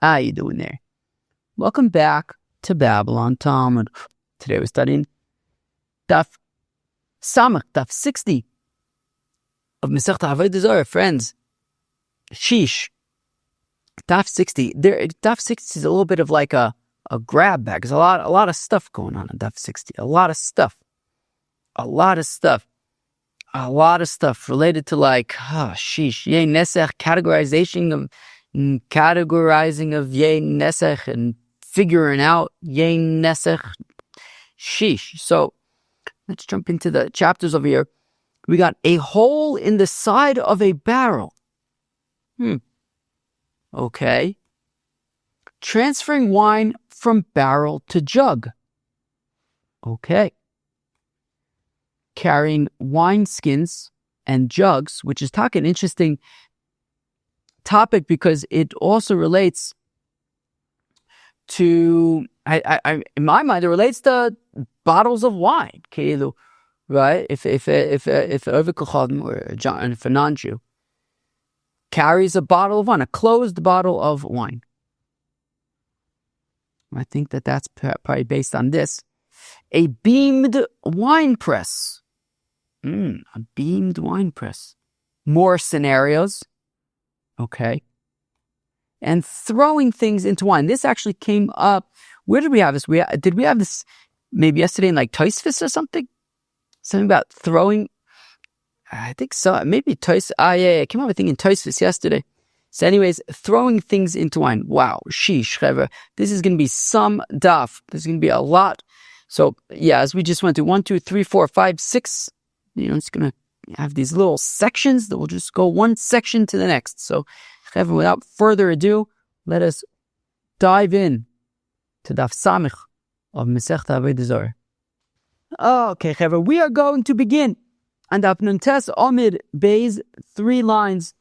How you doing there? Welcome back to Babylon Talmud. Today we're studying Daf 60 of Masechta Avodah Zarah, friends. Sheesh. Daf 60. Daf 60 is a little bit of like a grab bag. There's a lot of stuff going on in Daf 60. A lot of stuff related to like, sheesh, yay nesech, categorizing of yay nesech and figuring out yay nesech. Sheesh. So let's jump into the chapters over here. We got a hole in the side of a barrel. Okay. Transferring wine from barrel to jug. Okay. Carrying wineskins and jugs, which is an interesting topic because it also relates to, in my mind, it relates to bottles of wine, right? If Ovid Kochadim or if a non-Jew carries a bottle of wine, a closed bottle of wine. I think that's probably based on this. A beamed wine press. A beamed wine press. More scenarios. Okay. And throwing things into wine. This actually came up. Where did we have this? Did we have this maybe yesterday in like Tosfos or something? Something about throwing. I think so. Maybe Tosfos. Yeah. It came up, I think, in Tosfos yesterday. So anyways, throwing things into wine. Wow. Sheesh, Chevra. This is going to be some daf. There's going to be a lot. So yeah, as we just went through 1, 2, 3, 4, 5, 6, it's going to have these little sections that will just go one section to the next. So Chevra, without further ado, let us dive in to Daf Samich of Masechta Avodah Zarah. Okay, Chevra, we are going to begin on Daf Nuntes Omid Beis, 3 lines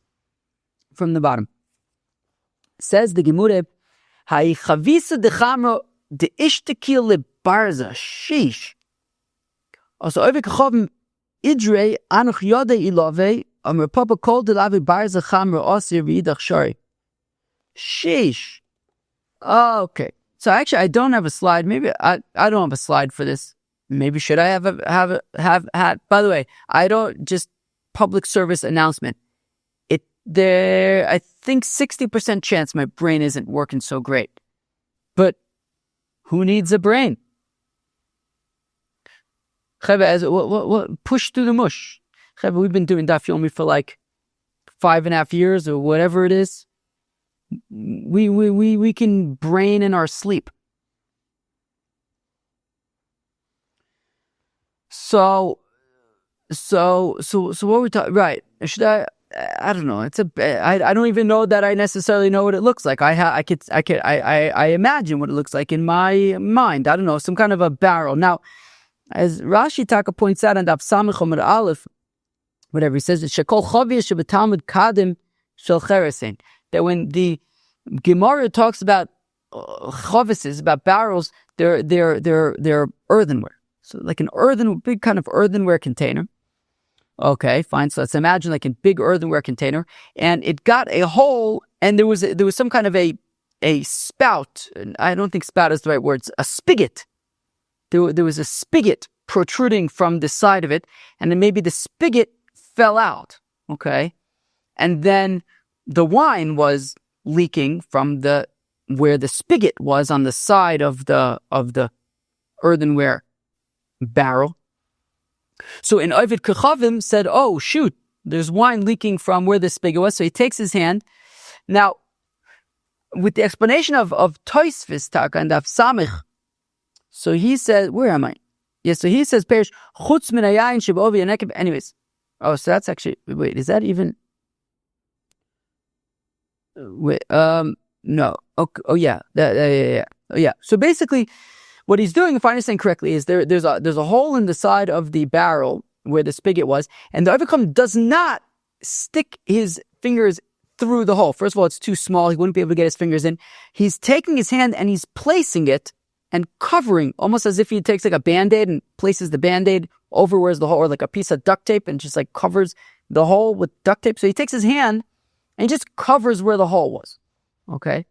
from the bottom. Says the Gemara, Hai chavisa de chamro de ishtekil le barza. Sheesh. Also, Ovid Kochadim idrei anuch yode ilove amr papa kol de lave barza chamro osir v'idach shari. Sheesh. Okay. So actually, I don't have a slide. Maybe I don't have a slide for this. Maybe should I have had? By the way, I don't just public service announcement. I think 60% chance my brain isn't working so great. But who needs a brain? What push through the mush. We've been doing Daf Yomi for like 5.5 years or whatever it is. We can brain in our sleep. So what we talking? Right? Should I don't know. I don't even know that I necessarily know what it looks like. I imagine what it looks like in my mind. I don't know, some kind of a barrel. Now, as Rashi Taka points out on Daf Samech Omid Aleph, whatever he says, Shekol Chavir Shebetalmud Kadim Shel Cheresein, that when the Gemara talks about chavises, about barrels, they're earthenware. So like big kind of earthenware container. Okay, fine. So let's imagine like a big earthenware container, and it got a hole, and there was some kind of a spout. I don't think spout is the right word. A spigot. There was a spigot protruding from the side of it, and then maybe the spigot fell out. Okay, and then the wine was leaking from where the spigot was on the side of the earthenware barrel. So in Ovid Kochavim said, oh shoot, there's wine leaking from where the spigot was. So he takes his hand. Now, with the explanation of Tosfos Taka and of Samich, so he says, where am I? Yes, so he says, Perish, Chutz min hayayin shebe'ovi hanekev. Anyways, so that's actually, wait, is that even? Wait, no. Okay, yeah. So basically, what he's doing, if I understand correctly, is there's a hole in the side of the barrel where the spigot was, and the overcome does not stick his fingers through the hole. First of all, it's too small. He wouldn't be able to get his fingers in. He's taking his hand and he's placing it and covering, almost as if he takes like a Band-Aid and places the Band-Aid over where's the hole, or like a piece of duct tape and just like covers the hole with duct tape. So he takes his hand and he just covers where the hole was. Okay.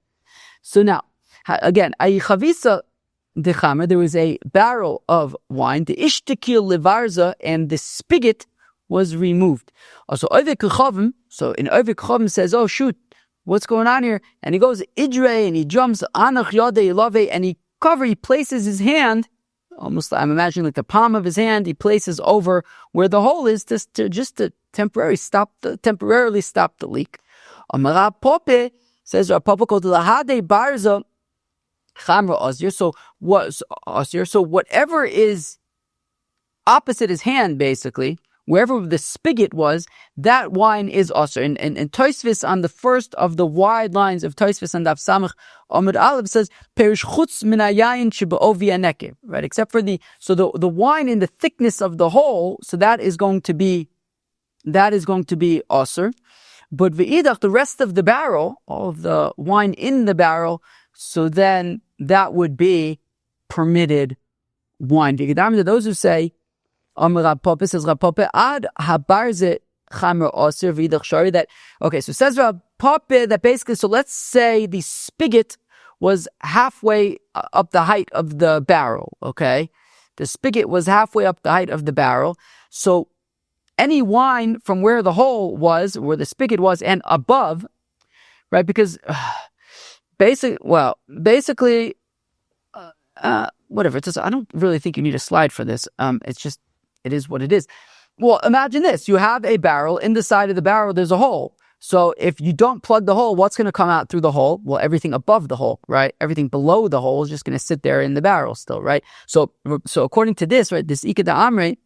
So now, again, ayichavisa dechamer, there was a barrel of wine, the ishtikil levarza, and the spigot was removed. So in Ovik Chavim says, oh shoot, what's going on here? And he goes, idre, and he jumps, anach yade lave, and he places his hand, almost, I'm imagining like the palm of his hand, he places over where the hole is, to temporarily stop the leak. Amara Pope says, Papa called lahade barza chamra osir. So what's osir? So whatever is opposite his hand, basically, wherever the spigot was, that wine is osir. And Tosfos on the first of the wide lines of Tosfos and Daf Samach Amud Aleph says, perish chutz min hayayin shebe'ovi haneke. Right, except for the wine in the thickness of the hole, so that is going to be osir. But v'idach, the rest of the barrel, all of the wine in the barrel, so then that would be permitted wine. Those who say, Rav Papa says, Rav Papa, ad habarze chamer osir v'idach shari, that, okay, so says Rav Papa that basically, so let's say the spigot was halfway up the height of the barrel, okay? The spigot was halfway up the height of the barrel, so any wine from where the hole was, where the spigot was, and above, right? Because basically, whatever. I don't really think you need a slide for this. It is what it is. Well, imagine this. You have a barrel. In the side of the barrel, there's a hole. So if you don't plug the hole, what's going to come out through the hole? Well, everything above the hole, right? Everything below the hole is just going to sit there in the barrel still, right? So according to this, right, this Ika da Amre,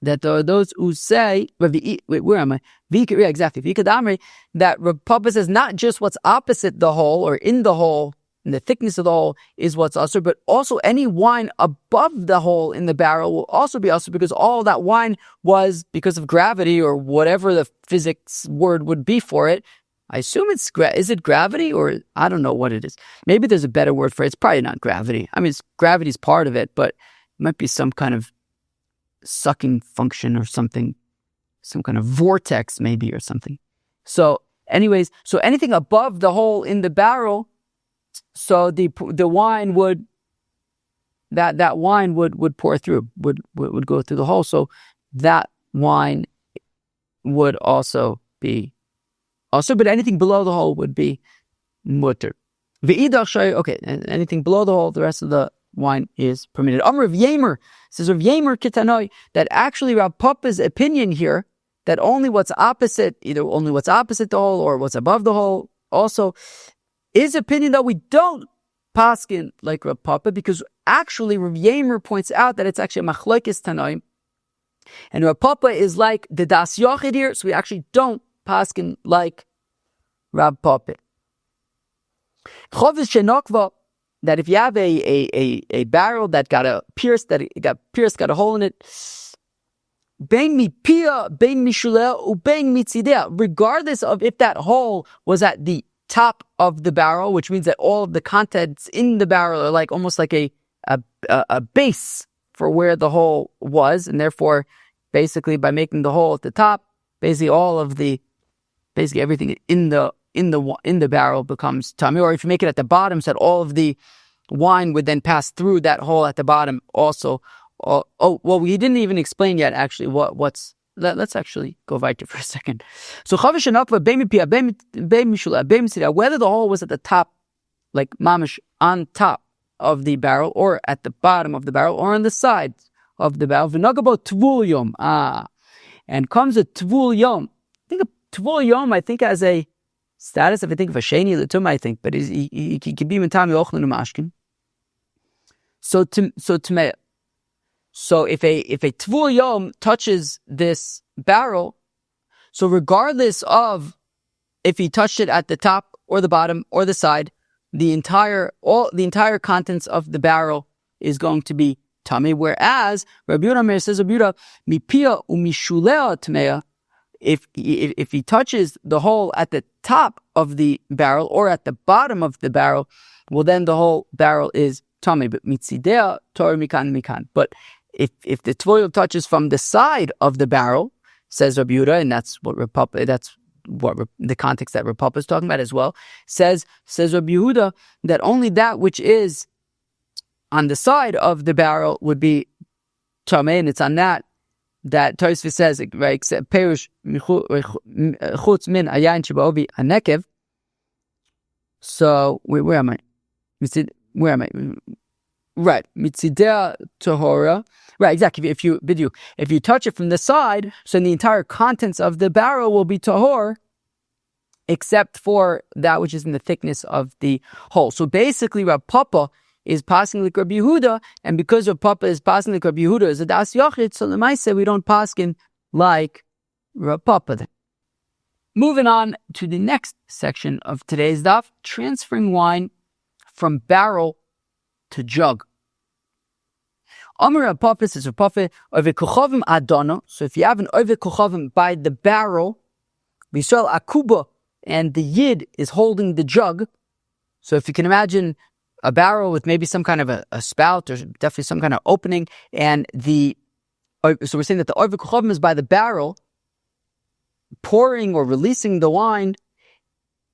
that there are those who say, where am I? Yeah, exactly. Vika da Amre, that Rav Papa says not just what's opposite the hole or in the hole, and the thickness of the hole is what's usher, but also any wine above the hole in the barrel will also be usher, because all that wine was, because of gravity or whatever the physics word would be for it. I assume is it gravity, or I don't know what it is. Maybe there's a better word for it. It's probably not gravity. I mean, gravity's part of it, but it might be some kind of sucking function or something, some kind of vortex maybe or something. So anyways, so anything above the hole in the barrel, so the wine would that wine would pour through, would go through the hole. So that wine would also be also, but anything below the hole would be mutter. Okay, and anything below the hole, the rest of the wine is permitted. Rav Yemer says, Rav Yemer Kitanoi, that actually Rav Papa's opinion here, that only what's opposite the hole or what's above the hole, also his opinion that we don't paskin like Rav Papa, because actually Rav Yemer points out that it's actually a machlokes tanoim, and Rav Papa is like the das yochid here, so we actually don't paskin like Rav Papa. Chovis shenokva, that if you have a barrel that got a hole in it, bein mipia, bein mishuleh, u bein mitzideh, regardless of if that hole was at the top of the barrel, which means that all of the contents in the barrel are like almost like a base for where the hole was, and therefore, basically by making the hole at the top, basically everything in the barrel becomes tummy. Or if you make it at the bottom, so that all of the wine would then pass through that hole at the bottom also. We didn't even explain yet actually what's. Let's actually go weiter for a second. So whether the hole was at the top, like mamish on top of the barrel, or at the bottom of the barrel, or on the sides of the barrel. And comes a tvul yom. I think a tvul yom, as a status, if I think of a sheni l'tum, I think, but he can be mitami ochlin umashkin. So if a tvul yom touches this barrel, so regardless of if he touched it at the top or the bottom or the side, the entire contents of the barrel is going to be tummy. Whereas Rabbi Yehuda says, Rabbi Yehuda, mipia umishulea tmeya, if he touches the hole at the top of the barrel or at the bottom of the barrel, well then the whole barrel is tummy. But mitzidea tor mikan. But if the tvul touches from the side of the barrel, says Rabbi Yehuda, and that's what what the context that Rav Papa is talking about as well. Says Rabbi Yehuda that only that which is on the side of the barrel would be tamei, and it's on that Tosfos says, right, perush chutz min ayayin shebaovi hanekev. So where am I? Where am I? Right, mitzidea tahora. Right, exactly. If you touch it from the side, so the entire contents of the barrel will be tahor, except for that which is in the thickness of the hole. So basically, Rav Papa is passing like Rabbi Yehuda, and because Rav Papa is passing like Rabbi Yehuda as a das yochid, so l'maaseh we don't paskin like Rav Papa. Then, moving on to the next section of today's daf, transferring wine from barrel to jug. Amar Rav Papa says Rav Papa over kochavim adana. So if you have an over kochavim by the barrel, B'Yisrael akuba, and the yid is holding the jug. So if you can imagine a barrel with maybe some kind of a spout or definitely some kind of opening, and so we're saying that the over kochavim is by the barrel, pouring or releasing the wine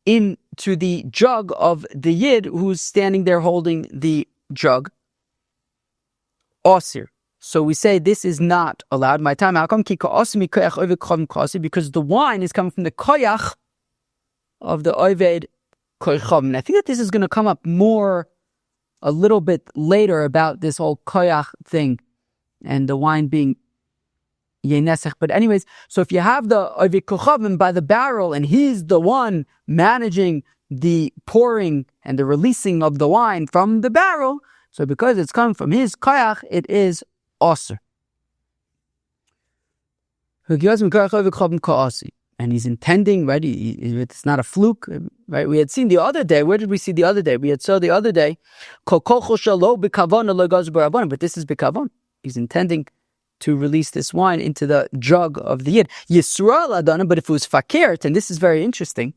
into the jug of the yid who's standing there holding the jug. Osir. So we say this is not allowed. My time, how come? Because the wine is coming from the koyach of the oved koychavim. And I think that this is going to come up more a little bit later about this whole koyach thing and the wine being yenesech. But anyways, so if you have the oved koychavim by the barrel and he's the one managing the pouring and the releasing of the wine from the barrel, so because it's coming from his koyach, it is osir. And he's intending, right? It's not a fluke, right? We had seen the other day. Where did we see the other day? We had saw the other day, but this is bikavon. He's intending to release this wine into the jug of the yid. Yisrael adana, but if it was fakert, and this is very interesting.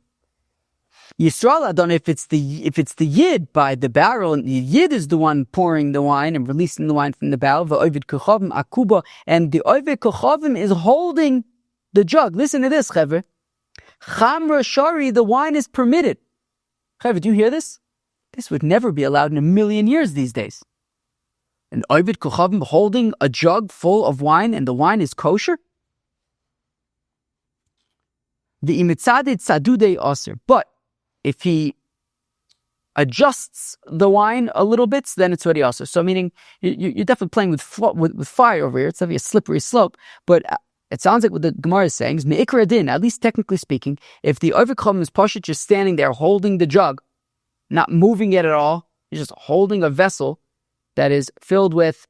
Yisrael adon, if it's the yid by the barrel, and the yid is the one pouring the wine and releasing the wine from the barrel, v'ovid kochavim akuba, and the ovid kochavim is holding the jug. Listen to this, Chevre. Chamra shari, the wine is permitted. Chevre, do you hear this? This would never be allowed in a million years these days. An ovid kochavim holding a jug full of wine, and the wine is kosher? The imitzadid sadudei aser, but if he adjusts the wine a little bit, then it's already also. So meaning, you're definitely playing with fire over here. It's definitely a slippery slope. But it sounds like what the Gemara is saying is, me'ikra din, at least technically speaking, if the overcome is Pasha just standing there holding the jug, not moving it at all, he's just holding a vessel that is filled with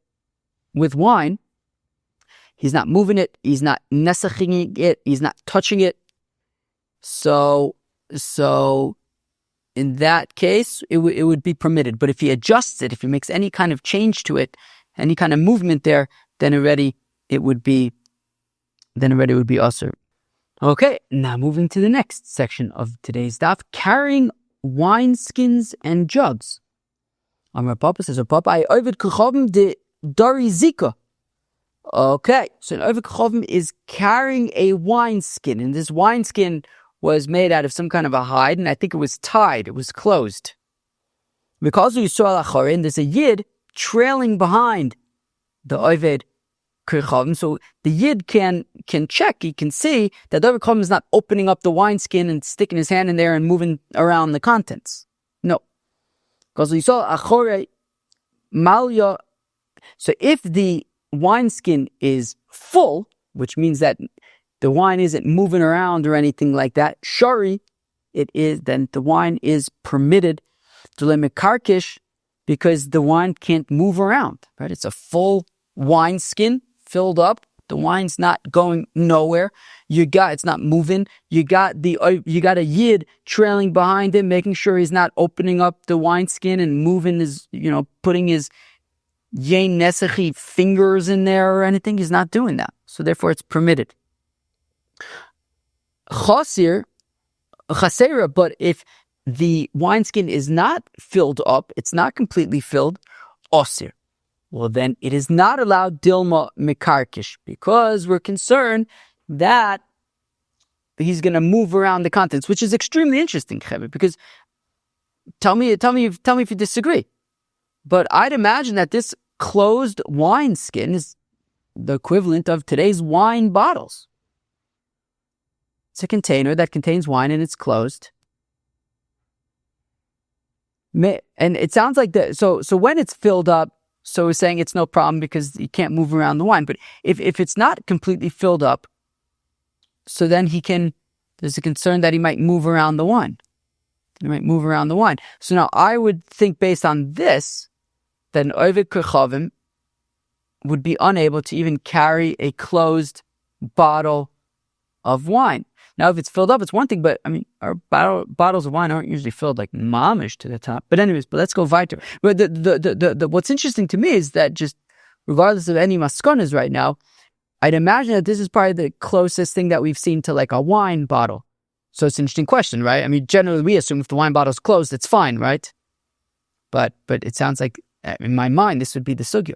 wine, he's not moving it, he's not nesaching it, he's not touching it. So in that case, it would be permitted. But if he adjusts it, if he makes any kind of change to it, any kind of movement there, then already it would be usher. Okay, now moving to the next section of today's daf, carrying wineskins and jugs. Amar Papa says, Papa, I ovid kochavim de dari zika. Okay, so an ovid kochavim is carrying a wineskin, and this wineskin was made out of some kind of a hide, and I think it was tied, it was closed. Because you saw Achorin, there's a yid trailing behind the Oved Kirchavim, so the yid can check, he can see that the Oved Kirchavim is not opening up the wineskin and sticking his hand in there and moving around the contents. No. Because you saw Achore Malya, so if the wineskin is full, which means that the wine isn't moving around or anything like that, shari, then the wine is permitted to lemekarkish because the wine can't move around, right? It's a full wine skin filled up. The wine's not going nowhere. It's not moving. You got a yid trailing behind him, making sure he's not opening up the wineskin and moving his, putting his yein nesechi fingers in there or anything. He's not doing that. So therefore it's permitted. Chasera, but if the wineskin is not filled up, it's not completely filled, osir. Well, then it is not allowed dilma mekarkish, because we're concerned that he's going to move around the contents, which is extremely interesting, because tell me if you disagree. But I'd imagine that this closed wine skin is the equivalent of today's wine bottles. It's a container that contains wine and it's closed. And it sounds like so when it's filled up, so we're saying it's no problem because you can't move around the wine. But if it's not completely filled up, so then there's a concern that he might move around the wine. So now I would think based on this, that an Oved Kechavim would be unable to even carry a closed bottle of wine. Now, if it's filled up, it's one thing, but I mean, our bottles of wine aren't usually filled like mamish to the top. But anyways, let's go weiter. But the what's interesting to me is that just regardless of any maskonas right now, I'd imagine that this is probably the closest thing that we've seen to like a wine bottle. So it's an interesting question, right? I mean, generally we assume if the wine bottle's closed, it's fine, right? But it sounds like, in my mind, this would be the sugya.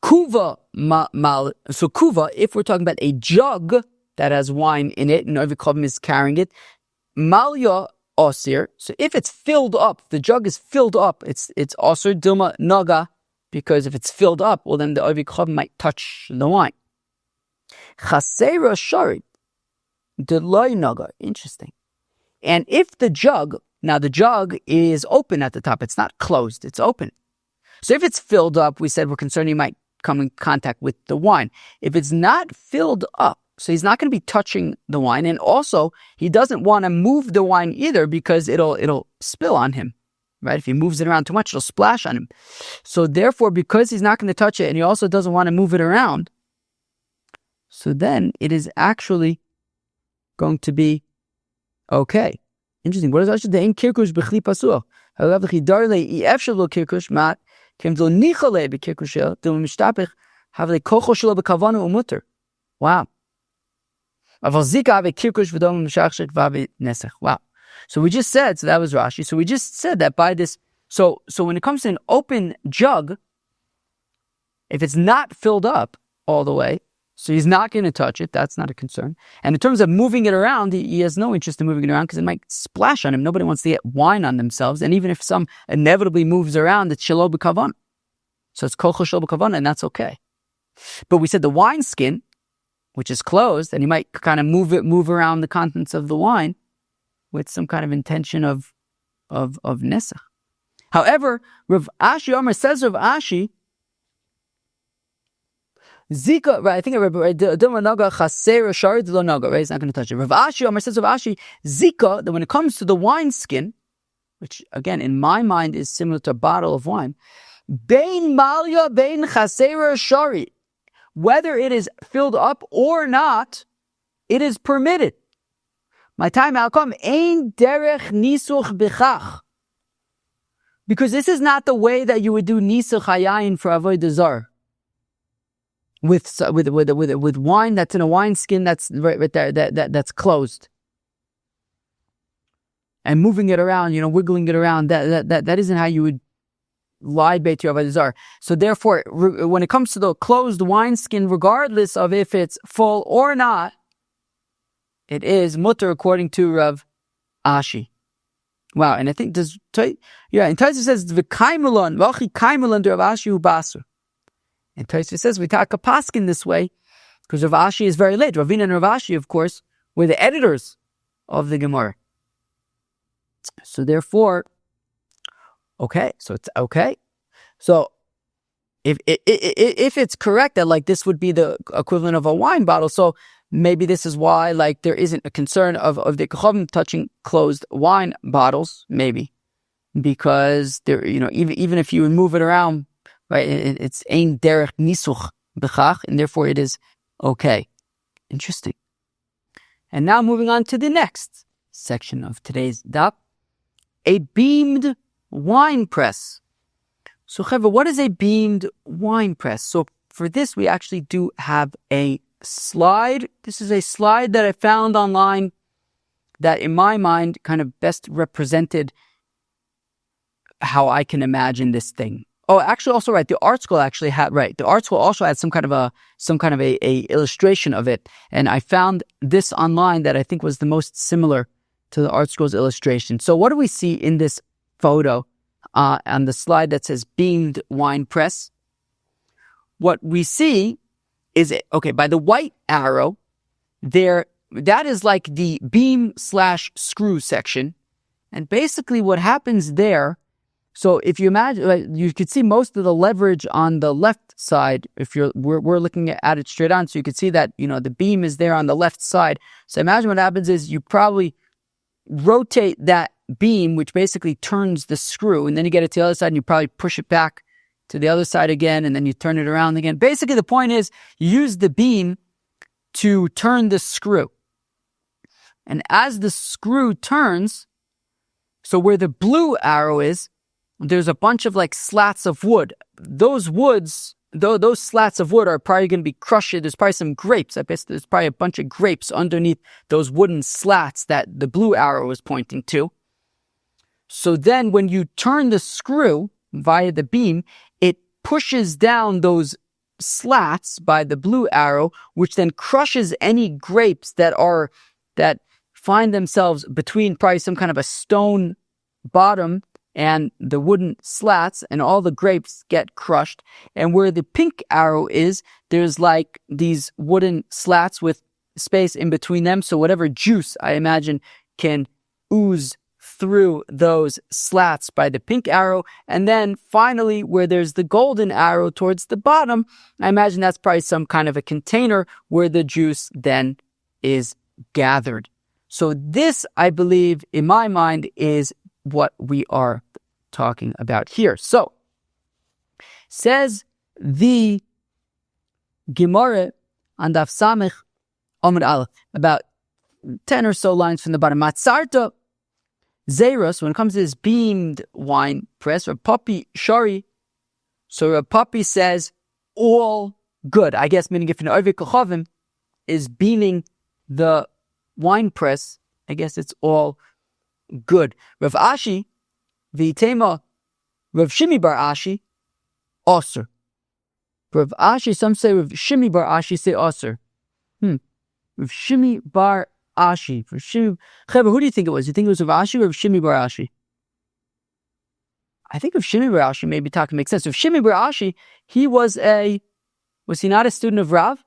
Kuva mal. So kuva, if we're talking about a jug that has wine in it, and Oved Kechavim is carrying it, malya osir. So if it's filled up, the jug is filled up, it's osir dilma naga, because if it's filled up, well then the Oved Kechavim might touch the wine. Chasera shari delay naga. Interesting. And if the jug is open at the top, it's not closed, it's open. So if it's filled up, we said we're concerned he might come in contact with the wine. If it's not filled up, so he's not going to be touching the wine, and also he doesn't want to move the wine either because it'll spill on him, right? If he moves it around too much, it'll splash on him. So therefore, because he's not going to touch it, and he also doesn't want to move it around, so then it is actually going to be okay. Interesting. What is actually the in kirkush b'chli pasuach? However, chidar le ifshel lo kirkush mat kem do nichale b'kirkushel do mishtapich have le kocho shelo b'kavanu umuter. Wow. Wow. So we just said, so that was Rashi. So we just said that by this, so when it comes to an open jug, if it's not filled up all the way, so he's not going to touch it, that's not a concern. And in terms of moving it around, he has no interest in moving it around because it might splash on him. Nobody wants to get wine on themselves. And even if some inevitably moves around, it's shelo b'kavan. So it's kocho shelo b'kavan, and that's okay. But we said the wine skin, which is closed, and you might kind of move around the contents of the wine with some kind of intention of nesach. However, Rav Ashi Omer says Rav Ashi, Zika, right? I think Dilma Naga Chasera Shari Dilo Naga, right? He's not going to touch it. Rav Ashi Omer says Rav Ashi, Zika, that when it comes to the wine skin, which again in my mind is similar to a bottle of wine, Bein Malya Bein Chasera Shari. Whether it is filled up or not, it is permitted. My time outcome ein derech nisuch bechach, because this is not the way that you would do nisuch hayayin for Avodah Zarah. With wine that's in a wine skin that's right there that's closed, and moving it around, wiggling it around. That isn't how you would lie beit your Avodah Zarah. So therefore, when it comes to the closed wineskin, regardless of if it's full or not, it is mutter according to Rav Ashi. Wow, and I think and Tosfos says v'kaimelon v'achi kaimelon de Rav Ashi u'basu. And Tosfos says we take a paskin this way because Rav Ashi is very late. Ravina and Rav Ashi, of course, were the editors of the Gemara. So therefore, okay, so it's okay. So if it's correct that like this would be the equivalent of a wine bottle, so maybe this is why like there isn't a concern of the Kechavim touching closed wine bottles, maybe because there, even if you move it around, right, it's ein derech nisuch bechach, and therefore it is okay. Interesting. And now moving on to the next section of today's daf, a beamed wine press. So, Chevra, what is a beamed wine press? So, for this, we actually do have a slide. This is a slide that I found online that, in my mind, kind of best represented how I can imagine this thing Oh, actually, also right. The art school actually had right. The art school also had some kind of a illustration of it, and I found this online that I think was the most similar to the art school's illustration. So, what do we see in this photo on the slide that says beamed wine press? What we see is by the white arrow there. That is like the beam/screw section, and basically what happens there. So if you imagine, you could see most of the leverage on the left side. If we're looking at it straight on, so you could see that the beam is there on the left side. So imagine what happens is you probably rotate that beam, which basically turns the screw, and then you get it to the other side, and you probably push it back to the other side again, and then you turn it around again. Basically, the point is you use the beam to turn the screw, and as the screw turns, so where the blue arrow is, there's a bunch of like slats of wood. Those slats of wood are probably going to be crushed. There's probably some grapes. I guess there's probably a bunch of grapes underneath those wooden slats that the blue arrow was pointing to. So then when you turn the screw via the beam, it pushes down those slats by the blue arrow, which then crushes any grapes that find themselves between probably some kind of a stone bottom and the wooden slats, and all the grapes get crushed. And where the pink arrow is, there's like these wooden slats with space in between them. So whatever juice, I imagine, can ooze through those slats by the pink arrow. And then finally, where there's the golden arrow towards the bottom, I imagine that's probably some kind of a container where the juice then is gathered. So this, I believe, in my mind, is what we are talking about here. So, says the Gemara on Daf Samech Amud Aleph, about 10 or so lines from the bottom. Matzarta Zeros, when it comes to this beamed wine press, or Papi Shari, so a Papi says, all good. I guess meaning if an Oivik Kochavim is beaming the wine press, I guess it's all good. Rav Ashi, V'itema, Rav Shimi bar Ashi, Osir. Rav Ashi, some say Rav Shimi bar Ashi say Osir. Rav Shimi bar Ashi. Cheba, who do you think it was? You think it was Rav Ashi or Rav Shimi bar Ashi? I think Rav Shimi bar Ashi maybe talking makes sense. Rav Shimi bar Ashi, was he not a student of Rav?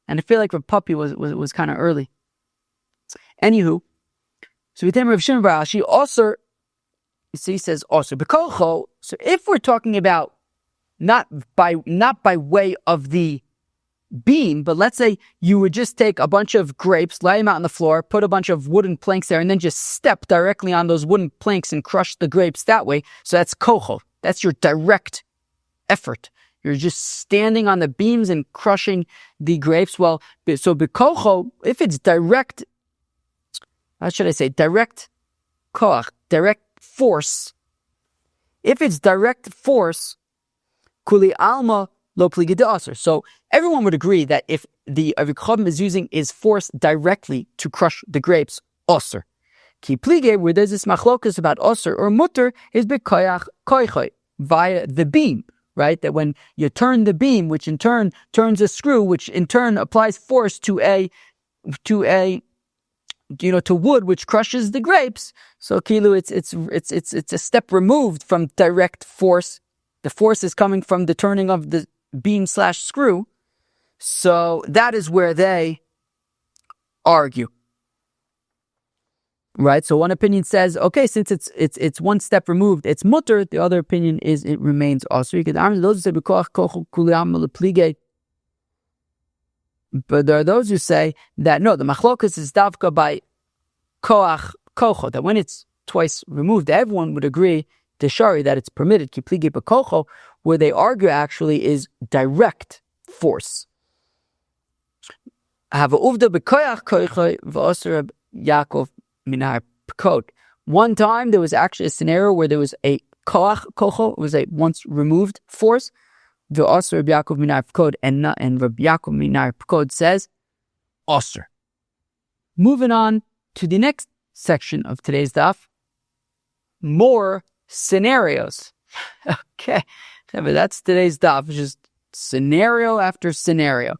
And I feel like Rav Papi was kind of early. Anywho, so we Rav Shimon bar Ashi also, he says also bekolcho. So if we're talking about not by way of the beam, but let's say you would just take a bunch of grapes, lay them out on the floor, put a bunch of wooden planks there, and then just step directly on those wooden planks and crush the grapes that way. So that's kocho. That's your direct effort. You're just standing on the beams and crushing the grapes. Well, so bekolcho, if it's direct, how should I say, direct koach, direct force. If it's direct force, kuli alma lo pligid aser. So everyone would agree that if the Avikchom is using his force directly to crush the grapes, aser. Ki plige, where there's this machlokas about aser or mutter, is bekoyach koichoy, via the beam, right? That when you turn the beam, which in turn turns a screw, which in turn applies force to wood, which crushes the grapes. So kilu, it's a step removed from direct force. The force is coming from the turning of the beam/screw. So that is where they argue, right? So one opinion says, okay, since it's one step removed, it's mutter. The other opinion is it remains also. You could those who say plige. But there are those who say that no, the machlokas is davka by koach kocho, that when it's twice removed, everyone would agree to shari that it's permitted, kipligi b'kocho. Where they argue actually is direct force. Have a uvda b'koach kocho v'oser Yaakov minar pekod. One time there was actually a scenario where there was a koach kocho, it was a once removed force. The Osir Rabbi Yaakov Minar Pekod, and Rabbi Yaakov Minar Pekod says, Osir. Moving on to the next section of today's daf, more scenarios. Okay, Yeah, but that's today's daf. It's just scenario after scenario.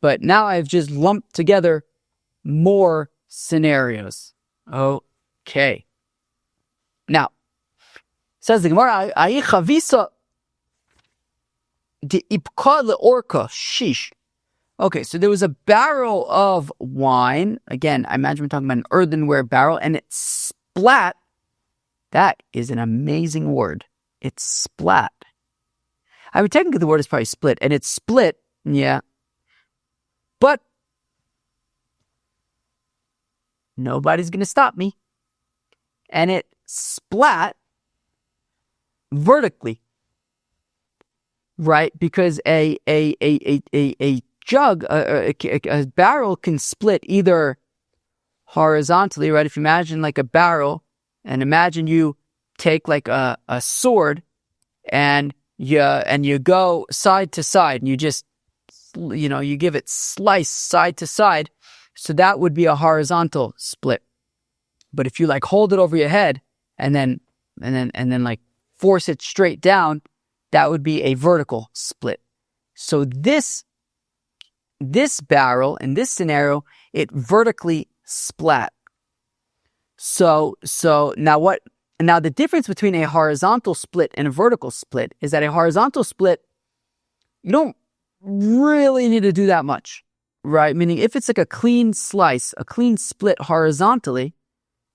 But now I've just lumped together more scenarios. Okay. Now, says the Gemara, "Ayi chavisa de ipka leorka shish." Okay, so there was a barrel of wine. Again, I imagine we're talking about an earthenware barrel, and it splat. That is an amazing word. It splat. I mean, technically the word is probably split, and it split, yeah. But nobody's going to stop me. And it splat vertically, right? Because a jug, a barrel can split either horizontally, right? If you imagine like a barrel, and imagine you take like a sword, and you go side to side, and you just, you give it slice side to side. So that would be a horizontal split. But if you like hold it over your head and then like force it straight down, that would be a vertical split. So this barrel in this scenario, it vertically splat. So now the difference between a horizontal split and a vertical split is that a horizontal split, you don't really need to do that much, right? Meaning if it's like a clean slice, a clean split horizontally,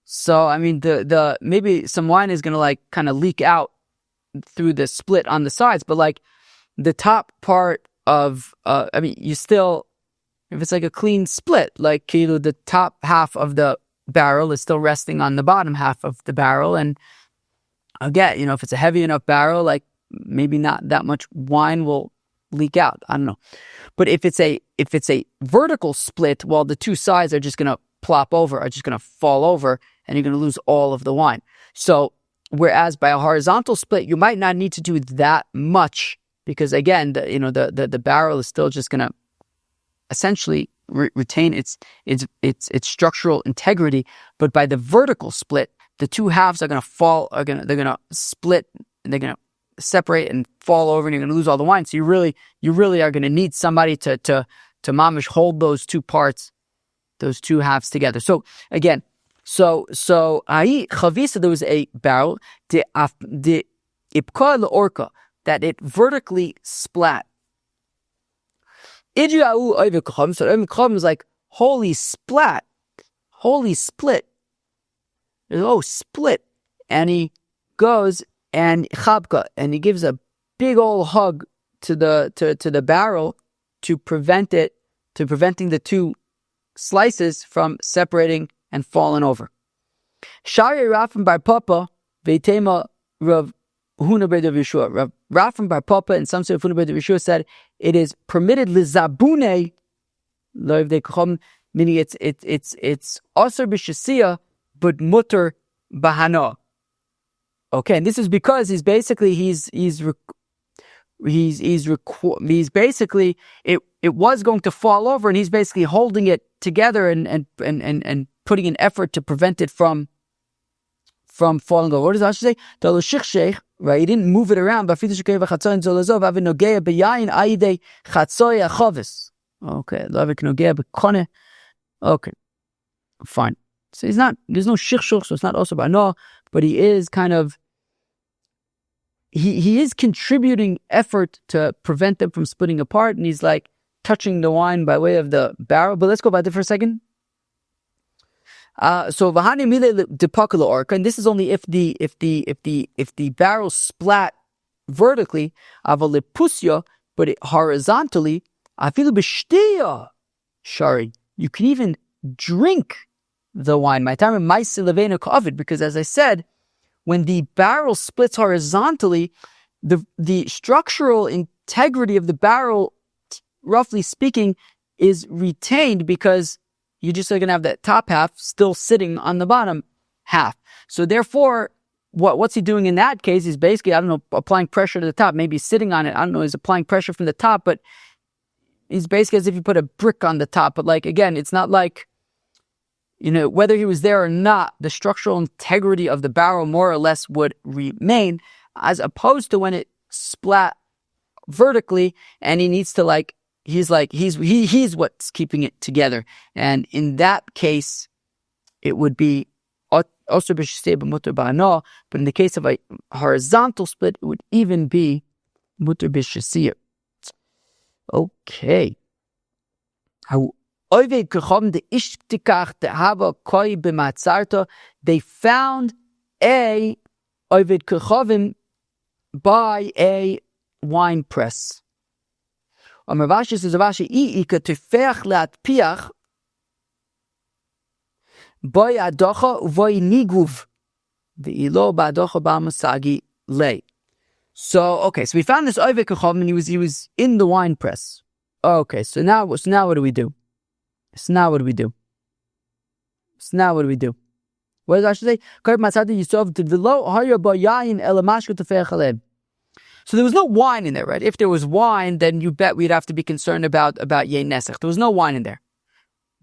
so I mean the maybe some wine is gonna like kind of leak out through the split on the sides, but like the top part of you still, if it's like a clean split, like the top half of the barrel is still resting on the bottom half of the barrel, and again, if it's a heavy enough barrel, like maybe not that much wine will leak out. I don't know. But if it's a vertical split, well, the two sides are just gonna plop over, are just gonna fall over, and you're gonna lose all of the wine. So whereas by a horizontal split, you might not need to do that much, because again, the barrel is still just gonna essentially retain its structural integrity. But by the vertical split, the two halves are gonna they're gonna split, and they're gonna separate and fall over, and you're gonna lose all the wine. So you really are gonna need somebody to mamish hold those two parts, those two halves together. So again, so ahi chavisa, there was a barrel de ipka leorka, that it vertically splat. So Oivik Chacham is like, holy splat, holy split. Oh, split. And he goes and chabka, and he gives a big old hug to the barrel preventing the two slices from separating and falling over. Shari Rafim Bar Papa Veitema Rav Huna Bar Yeshua. Rav Rafim Bar Papa and some Rav Huna Bar Yeshua said it is permitted lizabune loiv de kachom, meaning it's aser b'shasiya but mutter bahana. Okay, and this is because he's basically it was going to fall over, and he's basically holding it together and putting an effort to prevent it from falling over. What does Rashi say? Right, he didn't move it around. Okay, fine. So there's no shichshuch, so it's not also bano, but he is kind of, he is contributing effort to prevent them from splitting apart, and he's like touching the wine by way of the barrel. But let's go back there for a second. So v'hani mile depakula orka, and this is only if the barrel splat vertically, avalipusya, but horizontally, afilu b'shtiya shari, you can even drink the wine. My time because as I said, when the barrel splits horizontally, the structural integrity of the barrel, roughly speaking, is retained, because you just are going to have that top half still sitting on the bottom half. So therefore, what's he doing in that case? He's basically, applying pressure to the top, maybe sitting on it. He's applying pressure from the top, but he's basically as if you put a brick on the top. But like, again, it's not like, whether he was there or not, the structural integrity of the barrel more or less would remain, as opposed to when it splat vertically, and he needs to he's what's keeping it together. And in that case, it would be also mutter ba'ana, but in the case of a horizontal split, it would even be mutter b'shasiyah. Okay. They found a ovid kechavim by a wine press. Ravashi says, "I'ika tefech le'atpiach boy adocha uvoy niguv ve'ilo ba'adocha ba'masagi lei." So we found this ovid kechavim, and he was in the wine press. Okay, so now what do we do? So now what do we do? What does Rashi say? So there was no wine in there, right? If there was wine, then you bet we'd have to be concerned about yain nesech. There was no wine in there.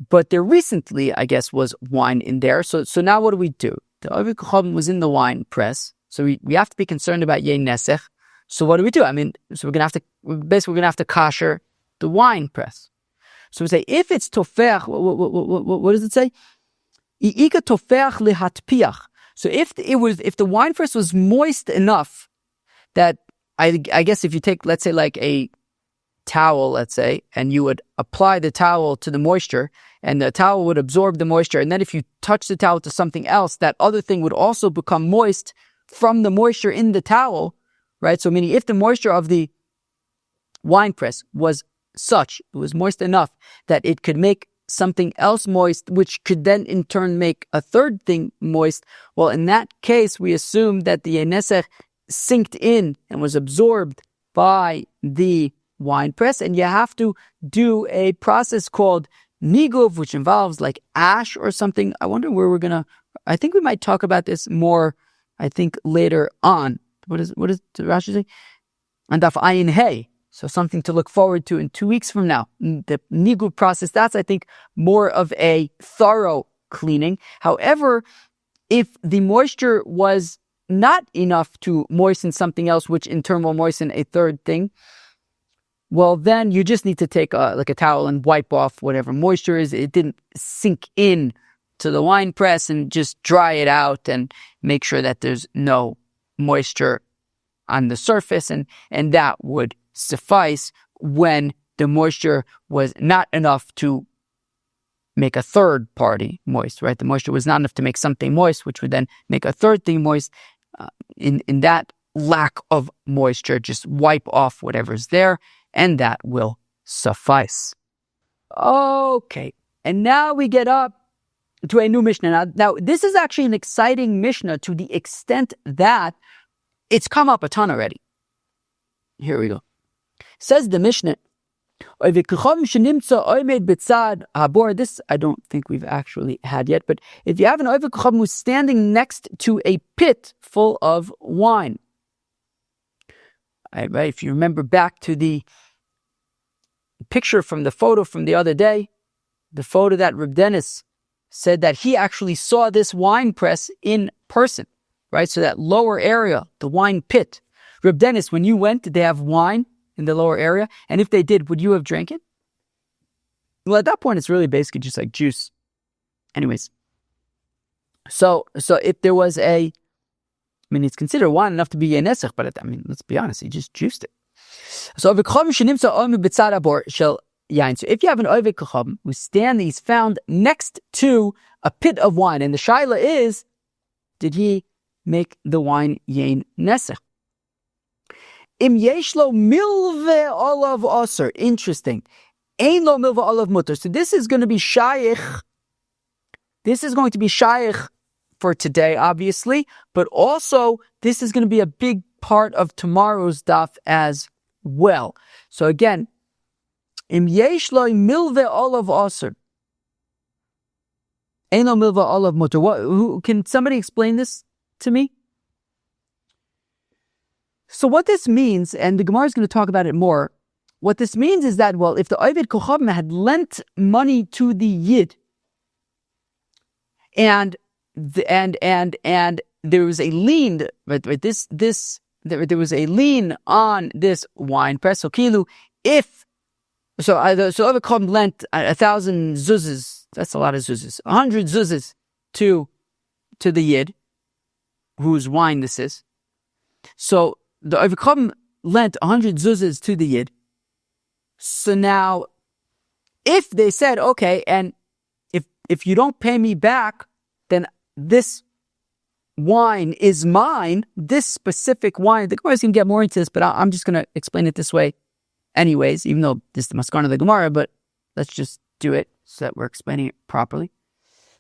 But there recently, I guess, was wine in there. So now what do we do? The Ovid Kechavim was in the wine press. So we have to be concerned about yain nesech. So what do we do? I mean, so we're going to have to kasher the wine press. So we say, if it's tofech, what does it say? I'ika tofech lehatpiach. So if the wine press was moist enough that I guess if you take, let's say, like a towel, let's say, and you would apply the towel to the moisture, and the towel would absorb the moisture, and then if you touch the towel to something else, that other thing would also become moist from the moisture in the towel, right? So meaning if the moisture of the wine press was it was moist enough that it could make something else moist, which could then in turn make a third thing moist. Well, in that case, we assume that the nesech sinked in and was absorbed by the wine press, and you have to do a process called niguv, which involves like ash or something. I wonder where I think we might talk about this more, I think, later on. What does Rashi say? And Daf Ayin Hey. So something to look forward to in 2 weeks from now. The niguv process, that's, I think, more of a thorough cleaning. However, if the moisture was not enough to moisten something else, which in turn will moisten a third thing, well, then you just need to take a towel and wipe off whatever moisture is. It didn't sink in to the wine press, and just dry it out and make sure that there's no moisture on the surface, and that would suffice when the moisture was not enough to make a third party moist, right? The moisture was not enough to make something moist, which would then make a third thing moist. In that lack of moisture, just wipe off whatever's there, and that will suffice. Okay, and now we get up to a new Mishnah. Now this is actually an exciting Mishnah to the extent that it's come up a ton already. Here we go. Says the Mishnah, this I don't think we've actually had yet, but if you have an ovid kechavim who's standing next to a pit full of wine, right? If you remember back to the picture from the photo from the other day, the photo that Reb Dennis said that he actually saw this wine press in person, right? So that lower area, the wine pit. Reb Dennis, when you went, did they have wine in the lower area? And if they did, would you have drank it? Well, at that point, it's really basically just like juice. Anyways, so if there was it's considered wine enough to be yenesech, but let's be honest, he just juiced it. So if you have an ovid kechavim he's found next to a pit of wine, and the shaila is, did he make the wine yain nesech? Im yeshlo milve olav aser. Interesting. Ein lo milve olav mutter. So this is going to be shaykh. This is going to be shaykh for today, obviously, but also this is going to be a big part of tomorrow's daf as well. So again, im yeshlo milve olav aser. Ein lo milve olav mutter. Can somebody explain this to me? So what this means, and the Gemara is going to talk about it more, what this means is that, well, if the Ovid Kechavim had lent money to the Yid, and there was a lien, right? This there was a lien on this wine press. So kilu, so Ovid Chacham lent 1,000 zuzes. That's a lot of zuzes. 100 zuzes to the Yid, whose wine this is. So the Ovid Chacham lent 100 zuzes to the Yid. So now, if they said, okay, and if you don't pay me back, then this wine is mine, this specific wine. The Gemara is going to get more into this, but I'm just going to explain it this way anyways, even though this is the Maskana of the Gemara, but let's just do it so that we're explaining it properly.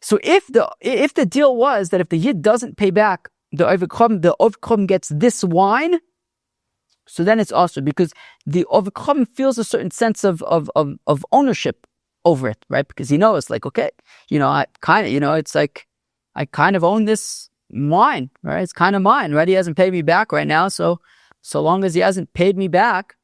So if the deal was that if the Yid doesn't pay back the Ovid Chacham gets this wine, so then it's also because the Ovid Chacham feels a certain sense of ownership over it, right? Because he knows, like, okay, it's like I kind of own this wine, right? It's kind of mine, right? He hasn't paid me back right now, so long as he hasn't paid me back,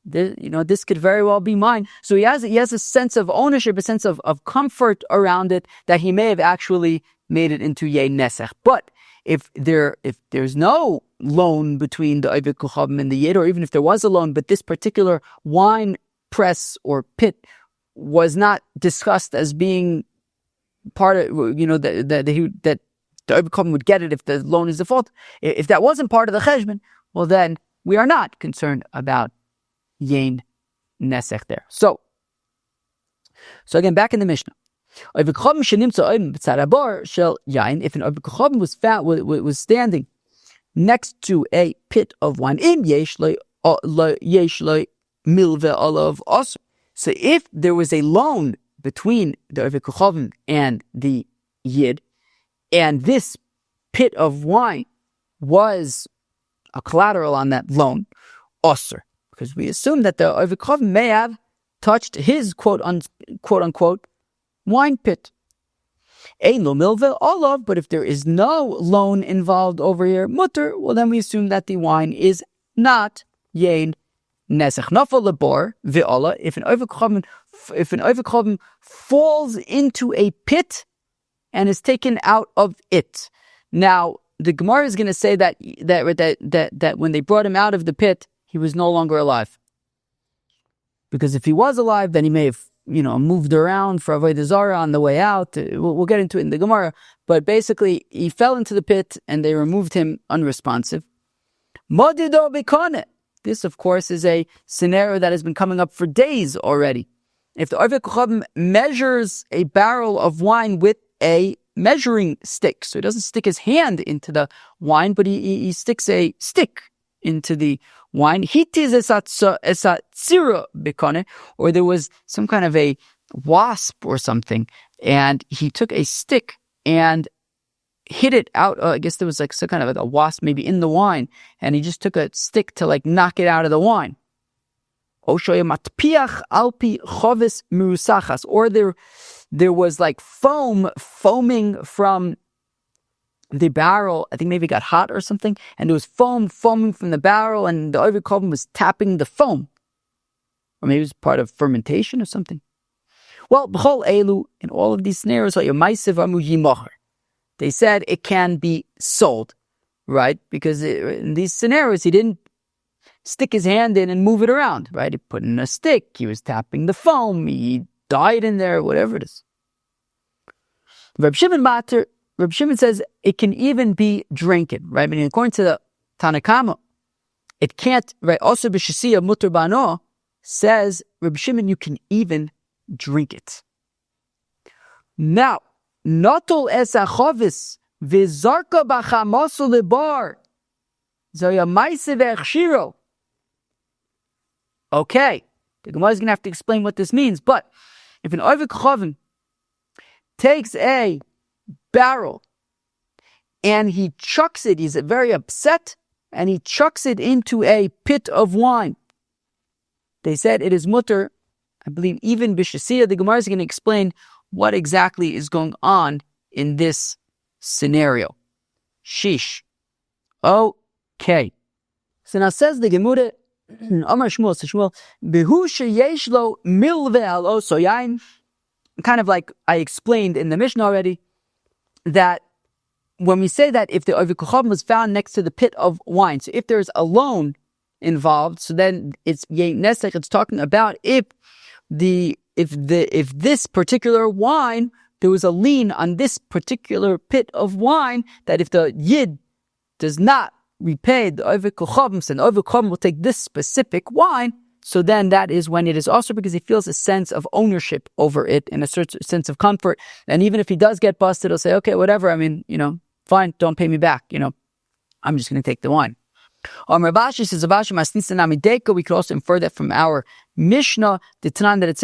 this could very well be mine. So he has a sense of ownership, a sense of comfort around it that he may have actually made it into Yei Nesech. But if there's no loan between the Ovid Chacham and the Yid, or even if there was a loan, but this particular wine press or pit was not discussed as being part of, that the Ovid Chacham would get it if the loan is default. If that wasn't part of the cheshbon, well then we are not concerned about Yein Nesech there. So again, back in the Mishnah. If an Ovid Chacham was standing next to a pit of wine, so if there was a loan between the Ovid Chacham and the Yid, and this pit of wine was a collateral on that loan, osir, because we assume that the Ovid Chacham may have touched his quote unquote wine pit. Ein lo milve olav, but if there is no loan involved over here, mutter, well then we assume that the wine is not Yein Nesech. Nafal lebor ve'ola, if an Ovid Chacham falls into a pit and is taken out of it. Now, the Gemara is going to say that when they brought him out of the pit, he was no longer alive. Because if he was alive, then he may have, moved around for Avodah Zarah on the way out. We'll get into it in the Gemara. But basically, he fell into the pit and they removed him unresponsive. Modido bikone. This, of course, is a scenario that has been coming up for days already. If the Ovid Chacham measures a barrel of wine with a measuring stick, so he doesn't stick his hand into the wine, but he sticks a stick into the wine. Or there was some kind of a wasp or something, and he took a stick and hit it out. I guess there was like some kind of like a wasp maybe in the wine, and he just took a stick to like knock it out of the wine. Or there was like foaming from the barrel. I think maybe it got hot or something, and there was foaming from the barrel, and the Ovid Chacham was tapping the foam. Or maybe it was part of fermentation or something. Well, b'chol elu, in all of these scenarios, they said it can be sold, right? Because in these scenarios, he didn't stick his hand in and move it around, right? He put in a stick, he was tapping the foam, he died in there, whatever it is. Reb Shimon says it can even be drinking, right? I mean, according to the Tanakama, it can't, right? Also, b'shisiya mutar bano says, Reb Shimon, you can even drink it. Now, notol es achovis v'zarka b'chamosu lebar zoya ma'aseh ve'echshiro. Okay, the Gemara is going to have to explain what this means, but if an Ovid Chacham takes a barrel and he chucks it, he's very upset, and he chucks it into a pit of wine, they said it is mutter, I believe even b'shasiya. The Gemara is going to explain what exactly is going on in this scenario. Shish. Okay. So now says the Gemara, Amar Shmuel, Behu sheyesh lo milve al oso yain. Kind of like I explained in the Mishnah already, that when we say that if the Oved Kochavim was found next to the pit of wine, so if there's a loan involved, so then it's Yein Nesech. It's talking about if this particular wine, there was a lien on this particular pit of wine, that if the Yid does not repay the Oved Kochavim, then the Oved Kochavim will take this specific wine. So then that is when it is also because he feels a sense of ownership over it and a certain sense of comfort. And even if he does get busted, he'll say, okay, whatever. I mean, fine, don't pay me back. I'm just going to take the wine. Rav Ashi says, we could also infer that from our Mishnah, the Tanan, that it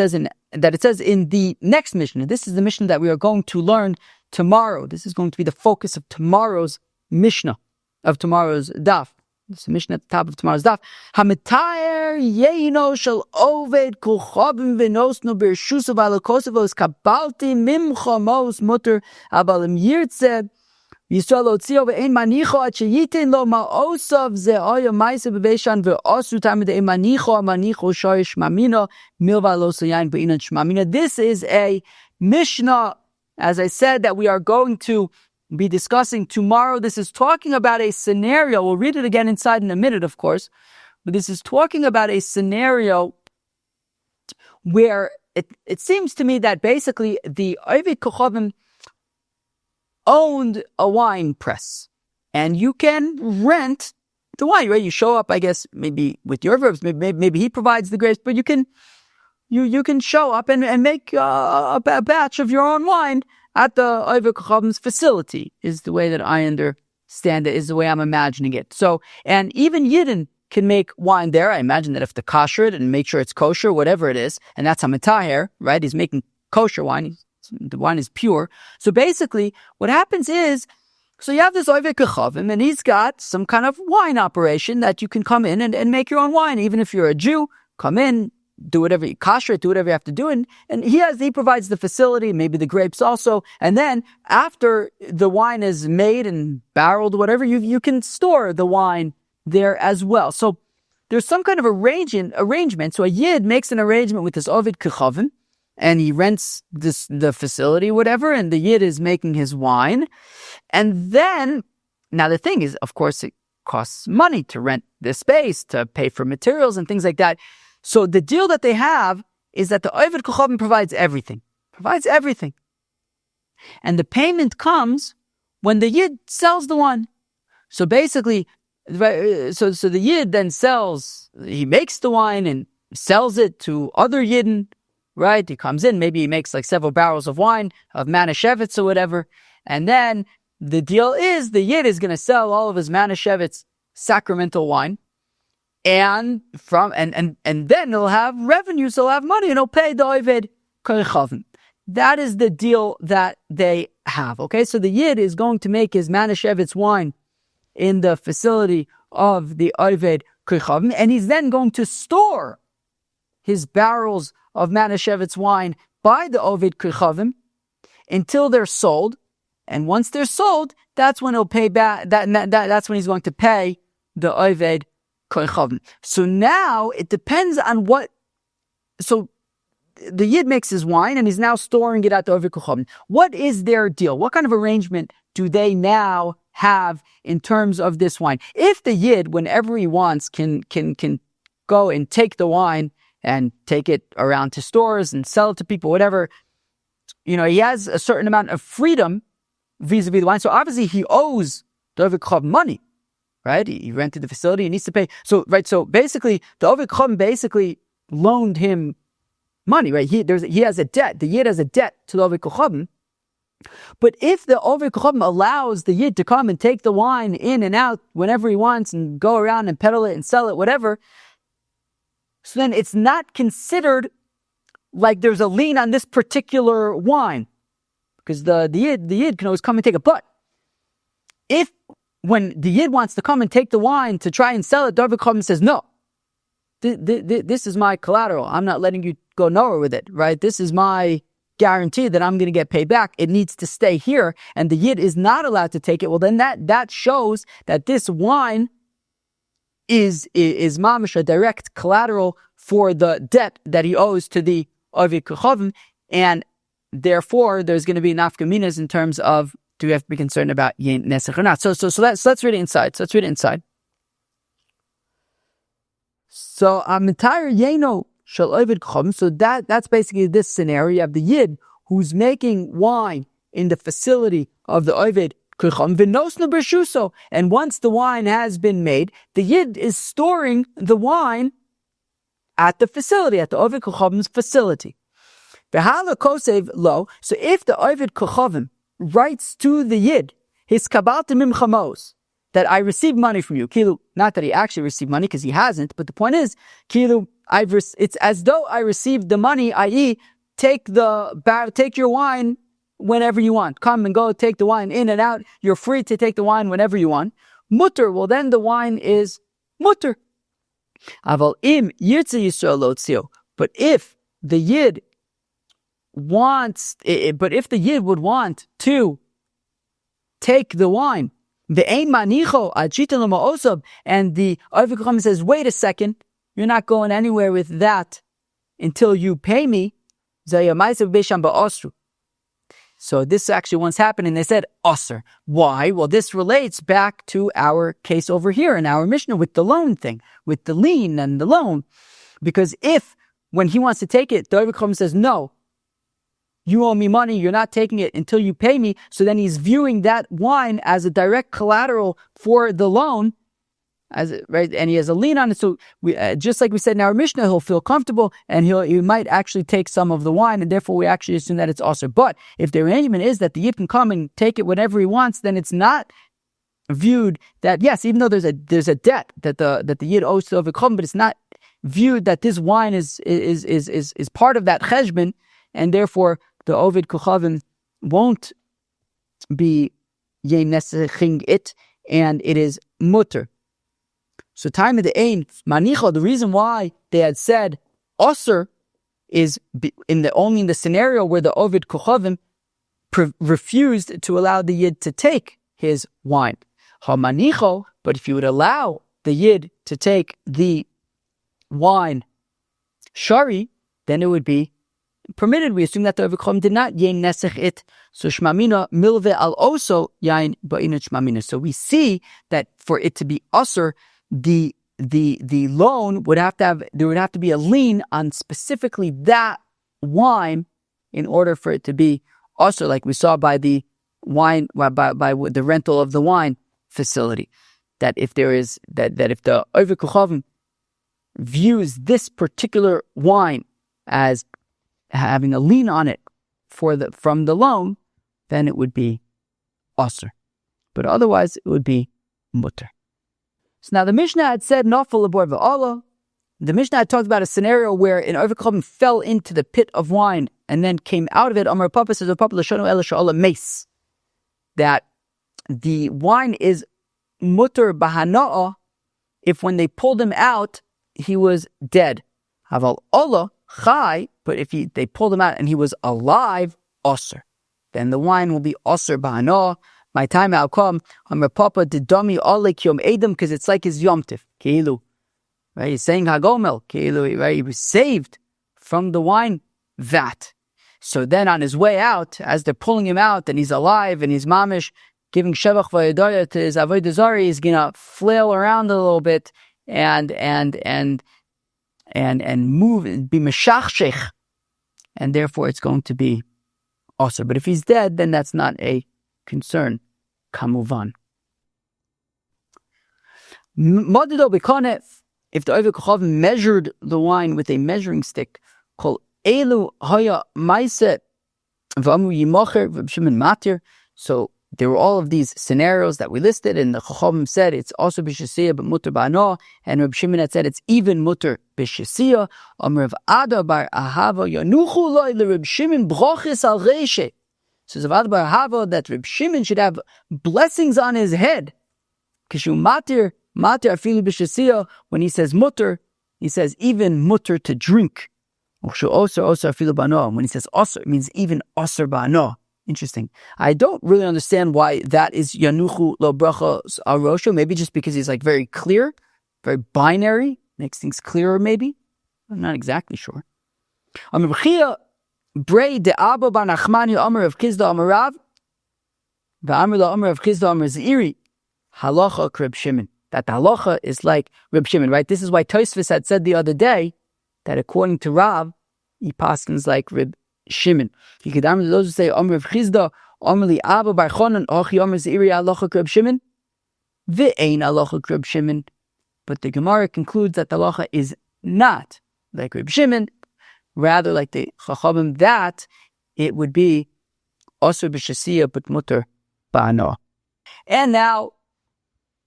says in the next Mishnah. This is the Mishnah that we are going to learn tomorrow. This is going to be the focus of tomorrow's Mishnah, of tomorrow's Daf. This is a Mishnah at the top of tomorrow's Daf. Hamitayer yeino shel oved kochavim v'nosnu b'rshusav alakosavos kabalti mimcha mos mutter abalim yirtze Yisrael otzio ve'ein manicho at sheyitin lo ma'osav ze'oyo ma'ise b'beishan ve'osu tamid ein manicho shoyish mamino milva lo soyayin be'inan shmamina. This is a Mishnah, as I said, that we are going to be discussing tomorrow. This is talking about a scenario. We'll read it again inside in a minute, of course. But this is talking about a scenario where it seems to me that basically the Oved Kochavim owned a wine press, and you can rent the wine, right? You show up, I guess, maybe with your verbs, maybe he provides the grapes, but you can show up and make a batch of your own wine at the Oved Kochavim's facility, is the way that I understand it, is the way I'm imagining it. So, and even Yidden can make wine there. I imagine that if to kosher it and make sure it's kosher, whatever it is, and that's Hamitaher, right? He's making kosher wine. The wine is pure. So basically, what happens is, so you have this Oved Kochavim, and he's got some kind of wine operation that you can come in and make your own wine. Even if you're a Jew, come in, do whatever you kosher it, do whatever you have to do, and he provides the facility, maybe the grapes also, and then after the wine is made and barreled, whatever, you can store the wine there as well. So there's some kind of arrangement. So a Yid makes an arrangement with this Oved Kochavim, and he rents the facility, whatever, and the Yid is making his wine. And then, now the thing is, of course, it costs money to rent this space, to pay for materials and things like that. So the deal that they have is that the Oved Kochavim provides everything. And the payment comes when the Yid sells the wine. So basically, so the Yid then he makes the wine and sells it to other Yidden, right? He comes in, maybe he makes like several barrels of wine, of Manischewitz or whatever. And then the deal is the Yid is going to sell all of his Manischewitz sacramental wine. And then he'll have revenues, he'll have money, and he'll pay the Oved Kochavim. That is the deal that they have. Okay, so the Yid is going to make his Manischewitz wine in the facility of the Oved Kochavim, and he's then going to store his barrels of Manischewitz wine by the Oved Kochavim until they're sold. And once they're sold, that's when he'll pay back. That's when he's going to pay the Oved Kochavim. So now it depends on what. So the Yid makes his wine and he's now storing it at the Oved Kochavim. What is their deal? What kind of arrangement do they now have in terms of this wine? If the Yid, whenever he wants, can go and take the wine and take it around to stores and sell it to people, whatever, he has a certain amount of freedom vis-a-vis the wine. So obviously he owes the Oved Kochavim money. Right? He rented the facility, he needs to pay. So basically, the Oved Kochavim basically loaned him money, right? He has a debt. The Yid has a debt to the Oved Kochavim. But if the Oved Kochavim allows the Yid to come and take the wine in and out whenever he wants and go around and peddle it and sell it, whatever, so then it's not considered like there's a lien on this particular wine. Because the Yid can always come and take it. But if when the Yid wants to come and take the wine to try and sell it, the Oved Kochavim says, no, this is my collateral. I'm not letting you go nowhere with it, right? This is my guarantee that I'm going to get paid back. It needs to stay here. And the Yid is not allowed to take it. Well, then that shows that this wine is mamish, a direct collateral for the debt that he owes to the Oved Kochavim. And therefore, there's going to be nafka minas in terms of do we have to be concerned about Yein Nesech or not? So let's read it inside. So entire Yeno Shel Ovid Chum. So that's basically this scenario. You have the Yid who's making wine in the facility of the Ovid Kucham V'nosnu B'Shuso. And once the wine has been made, the Yid is storing the wine at the facility, at the Ovid Kucham's facility. V'hala Kosev Lo. So if the Ovid Kuchavim writes to the Yid, his Kabalta Mimchamos, that I received money from you. Kilu, not that he actually received money because he hasn't, but the point is, Kilu, it's as though I received the money, i.e., take your wine whenever you want. Come and go, take the wine in and out. You're free to take the wine whenever you want. Mutter, well then the wine is mutter. Aval im yirtze Yisrael lotzio. But if the Yid would want to take the wine, and the Ovid Kucham says, wait a second, you're not going anywhere with that until you pay me. So this actually once happened, and they said, Osir. Why? Well, this relates back to our case over here in our Mishnah with the loan thing, with the lien and the loan. Because when he wants to take it, the Ovid Kucham says, no, you owe me money, you're not taking it until you pay me. So then he's viewing that wine as a direct collateral for the loan, right? And he has a lien on it. So just like we said in our Mishnah, he'll feel comfortable and he might actually take some of the wine, and therefore we actually assume that it's also. But if the arrangement is that the Yid can come and take it whenever he wants, then it's not viewed that, yes, even though there's a debt that the Yid owes to Ovid Kucham, but it's not viewed that this wine is part of that cheshbon, and therefore the Ovid Kuchavim won't be yeneseching it, and it is mutter. So time of the ein manicho. The reason why they had said osir is only in the scenario where the Ovid Kuchavim refused to allow the Yid to take his wine. Ha manicho. But if you would allow the Yid to take the wine shari, then it would be permitted. We assume that the Ovid Kucham did not yein nesech it. So shmamina milve al oso yain ba'inut shmamina. So we see that for it to be usher, the loan would have to be a lien on specifically that wine in order for it to be usher, like we saw by the wine by the rental of the wine facility. That if there is that if the Ovid Kuchavim views this particular wine as having a lien on it from the loan, then it would be osir. But otherwise, it would be mutter. So now the Mishnah had said nafal lebor v'ala. The Mishnah had talked about a scenario where an Ovid Kuchavim fell into the pit of wine and then came out of it. Amar Papa says, Papa l'shonu ela she'ala mace. That the wine is mutter b'hana'ah if when they pulled him out, he was dead. Haval Allah chai, but if they pulled him out and he was alive, osir, then the wine will be osir b'hana'ah. My time will come. Amar Papa didami alek yom edom, because it's like his yomtiv. Keilu, right? He's saying hagomel. Keilu, right? He was saved from the wine vat. So then on his way out, as they're pulling him out, and he's alive and he's mamish, giving shevach v'yadaya to his Avodah Zarah, he's gonna flail around a little bit and move, be meshachshech, and therefore it's going to be osir. But if he's dead, then that's not a concern. Kamuvan. Modido bekonef. If the Ovid Kuchavim measured the wine with a measuring stick, kol elu haya ma'aseh v'amu yimacher v'b'shimin matir. So there were all of these scenarios that we listed, and the Chachamim said it's also b'shesiyah but mutter ba'ano, and Reb Shimon had said it's even mutter b'shesiyah. Rav Ada bar Ahava yanuchu loy leReb Shimon brochis al reishe. Says Rav Ada bar Ahava that Reb Shimon should have blessings on his head. Kishu matir afilu b'shesiyah. When he says mutter, he says even mutter to drink. Ushu osar afilu ba'ano. When he says osar, it means even osar ba'ano. Interesting. I don't really understand why that is Yanuchu lo bracha al rosho. Maybe just because he's like very clear, very binary, makes things clearer maybe. I'm not exactly sure. Brei de Abba bar Nachmani Amar of Kizda Amarav. V'amr la'amr of Chisda amr Z'iri, halacha Reb Shimon. That the halacha is like Reb Shimon, right? This is why Tosfos had said the other day that according to Rav, he paskins like Reb Shimon. He could those who say amr of Chisda, amr li Abba bar Chonon, ochi amr Z'iri halacha Reb Shimon, v'ein halacha Reb Shimon. But the Gemara concludes that the halacha is not like Reb Shimon, rather like the Chachamim, that it would be osur b'shasiyah but mutter ba'anoah. And now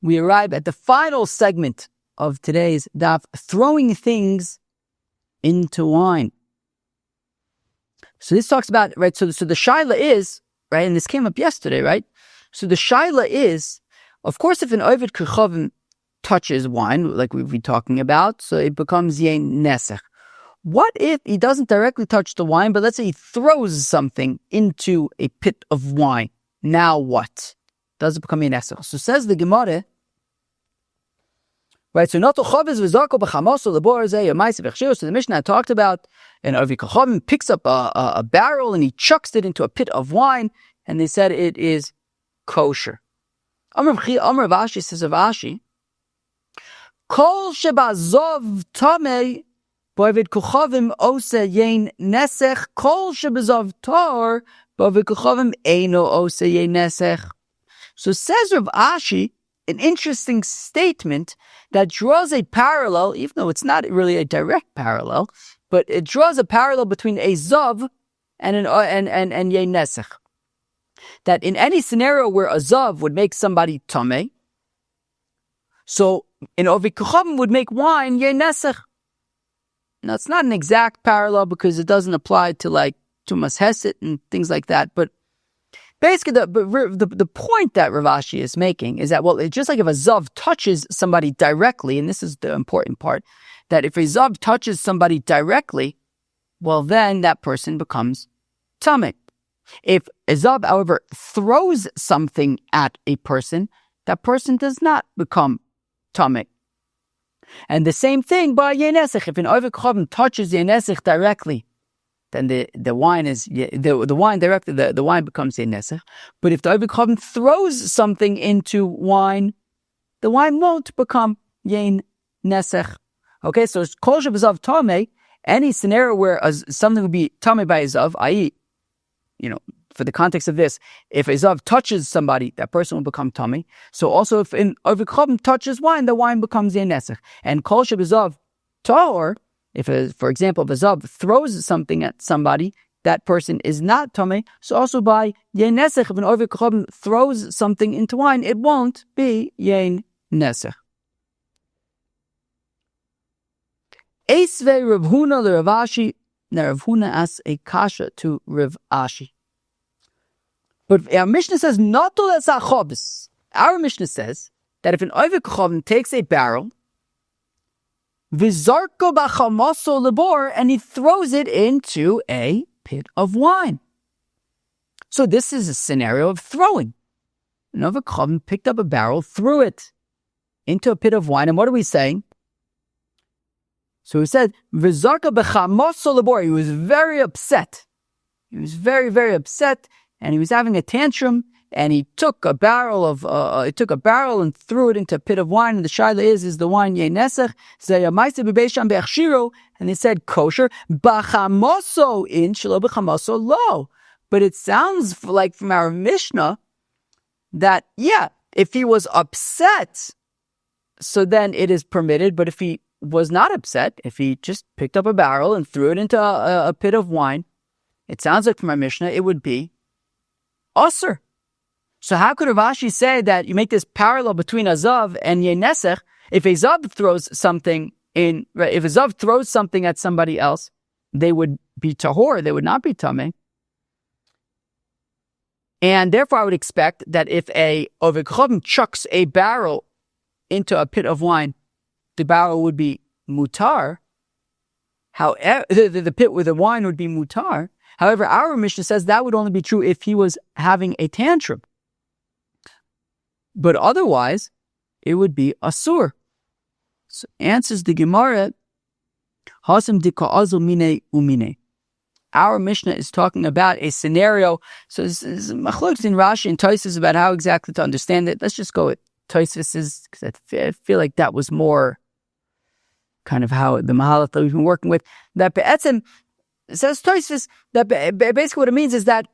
we arrive at the final segment of today's daf, throwing things into wine. So this talks about, right, so the shaila is, right, and this came up yesterday, right? So the shaila is, of course, if an Oved Kechavim touches wine, like we've been talking about, so it becomes Yein Nesech. What if he doesn't directly touch the wine, but let's say he throws something into a pit of wine? Now what? Does it become Yein Nesech? So says the Gemara, right, so not Chavis v'zarko b'chamoso lebor zeh yamaisa v'chshiro. So the Mishnah talked about an Oved Kechavim picks up a barrel and he chucks it into a pit of wine, and they said it is kosher. Amr Vashi says of Ashi, Kol shebazov tamei b'Oved Kechavim ose yein nesech. Kol shebazov tor b'Oved Kechavim eino ose yein nesech. So says Rav Ashi, an interesting statement that draws a parallel, even though it's not really a direct parallel, but it draws a parallel between a zav and yein nesech. That in any scenario where a zav would make somebody tamei, so an Oved Kechavim would make wine yein nesech. Now it's not an exact parallel because it doesn't apply to like tumas hesed and things like that, but basically, the point that Rav Ashi is making is that, well, it's just like if a zav touches somebody directly, and this is the important part, that if a zav touches somebody directly, well, then that person becomes tamei. If a zav, however, throws something at a person, that person does not become tamei. And the same thing by yein nesech. If an Oved Kechavim touches yein nesech directly, then the wine is the wine directly. The wine becomes yein nesech. But if the Oved Kechavim throws something into wine, the wine won't become yein nesech. Okay, so kol shebezav tamei. Any scenario where something would be tamei by a zav, i.e., for the context of this, if a zav touches somebody, that person will become tamei. So also, if an Oved Kechavim touches wine, the wine becomes yein nesech. And kol shebezav tor. If, for example, if a zav throws something at somebody, that person is not tamei. So also by yein nesech, if an Oved Kechavim throws something into wine, it won't be yein nesech. Eisvei Rav Huna le Rav Ashi. Now Rav Huna asks a kasha to Rav Ashi. But our Mishnah says not to let sachobis. Our Mishnah says that if an Oved Kechavim takes a barrel, v'zarko b'chamaso lebor, and he throws it into a pit of wine. So this is a scenario of throwing. An Oved Kechavim picked up a barrel, threw it into a pit of wine, and what are we saying? So he said, v'zarko b'chamaso lebor. He was very upset. He was very, very upset, and he was having a tantrum, and he took a barrel and threw it into a pit of wine, and the shaila is the wine yein nesech? And they said kosher, b'chamaso in, shelo b'chamaso lo. But it sounds like from our Mishnah that, yeah, if he was upset, so then it is permitted, but if he was not upset, if he just picked up a barrel and threw it into a pit of wine, it sounds like from our Mishnah it would be osur. So how could Rav Ashi say that you make this parallel between a zav and yein nesech? If a zav throws something if a zav throws something at somebody else, they would be tahor, they would not be tamei. And therefore I would expect that if a Oved Kechavim chucks a barrel into a pit of wine, the barrel would be mutar. However, the pit with the wine would be mutar. However, our Mishnah says that would only be true if he was having a tantrum. But otherwise, it would be asur. So answers the Gemara, Hasim dika azul mine umine. our Mishnah is talking about a scenario. So this is machlokes in Rashi and Tosfos about how exactly to understand it. Let's just go with Tosfos, because I feel like that was more kind of how the Mahalach that we've been working with. That be'etzem, says Tosfos, that basically what it means is that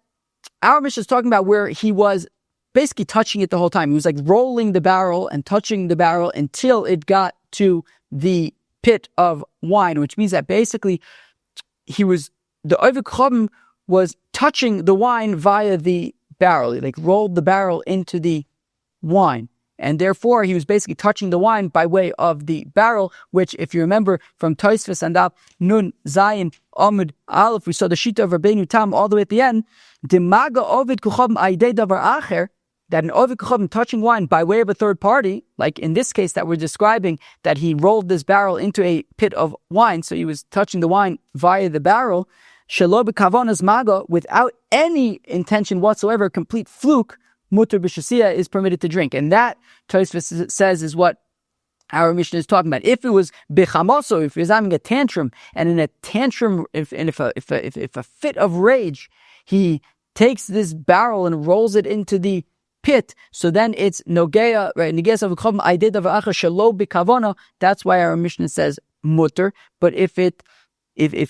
our Mishnah is talking about where he was basically touching it the whole time. He was like rolling the barrel and touching the barrel until it got to the pit of wine, which means that basically the Oved Chacham was touching the wine via the barrel. He like rolled the barrel into the wine. And therefore, he was basically touching the wine by way of the barrel, which, if you remember from Tosfos and Daf Nun Zayin Amud Aleph, we saw the Shita of Rabbeinu Tam all the way at the end. Demaga Oved Chacham Aidei Davar Acher, that an Oved Chacham touching wine by way of a third party, like in this case that we're describing, that he rolled this barrel into a pit of wine, so he was touching the wine via the barrel, Shelo B'Kavanas Maga, without any intention whatsoever, complete fluke, Mutter B'Shasiya is permitted to drink. And that, Tosfos says, is what our Mishnah is talking about. If it was B'Chamoso, if he was having a tantrum, and in a tantrum, if a fit of rage, he takes this barrel and rolls it into the pit, so then it's Nogea, right? Negeas of Chacham Aidei Davar Acher Shelo B'Kavana. That's why our Mishnah says Mutter. But if it